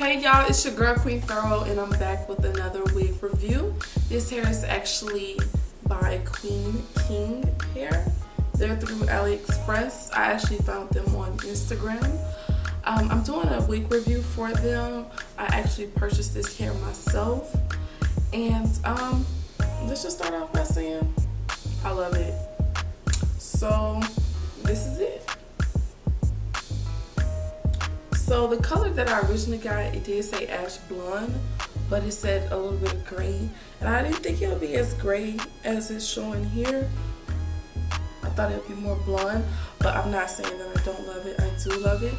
Hey y'all, it's your girl Queen Pharaoh and I'm back with another wig review. This hair is actually by QueenKing hair. They're through AliExpress. I actually found them on Instagram. I'm doing a wig review for them. I actually purchased this hair myself. And let's just start off by saying I love it. So this is it. So the color that I originally got, it did say ash blonde, but it said a little bit of gray. And I didn't think it would be as gray as it's showing here. I thought it would be more blonde, but I'm not saying that I don't love it. I do love it.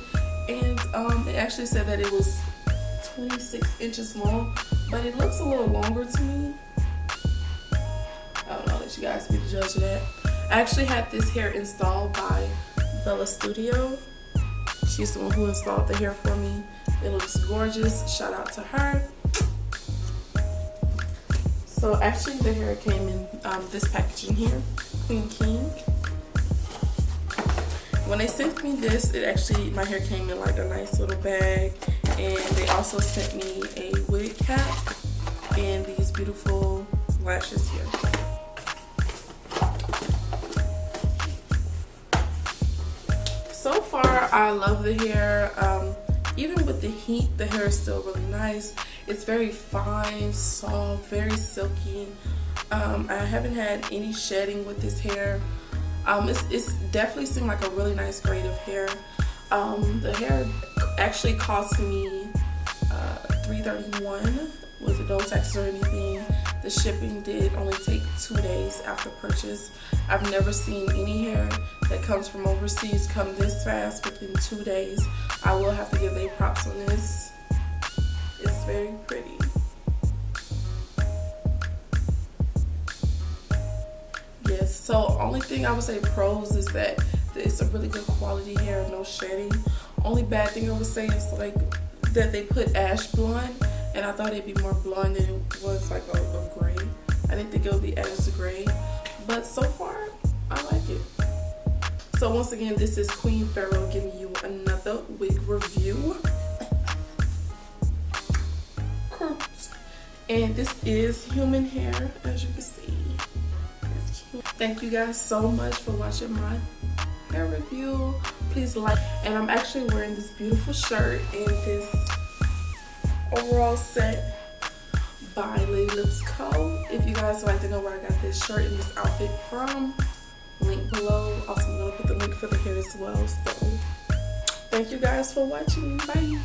And it actually said that it was 26 inches long, but it looks a little longer to me. I don't know, let you guys be the judge of that. I actually had this hair installed by Bella Studio. She's the one who installed the hair for me. It looks gorgeous. Shout out to her. So actually the hair came in this packaging here, QueenKing. When they sent me this, my hair came in like a nice little bag, and they also sent me a wig cap and these beautiful lashes here. So far, I love the hair. Even with the heat, the hair is still really nice. It's very fine, soft, very silky. I haven't had any shedding with this hair. It's definitely seemed like a really nice grade of hair. The hair actually cost me $3.31 with no taxes or anything. The shipping did only take 2 days after purchase. I've never seen any hair that comes from overseas come this fast within 2 days. I will have to give they props on this. It's very pretty. Yes, so only thing I would say pros is that it's a really good quality hair, no shedding. Only bad thing I would say is like that they put ash blonde, and I thought it'd be more blonde than it was like a gray. I didn't think it would be as gray, but so far I like it. So once again, this is Queen Pharaoh giving you another wig review. And this is human hair, as you can see. Thank you guys so much for watching my hair review. Please like, and I'm actually wearing this beautiful shirt and this overall set by Lady Lips Co. If you guys would like to know where I got this shirt and this outfit from, link below. Also, I'm going to put the link for the hair as well. So thank you guys for watching. Bye.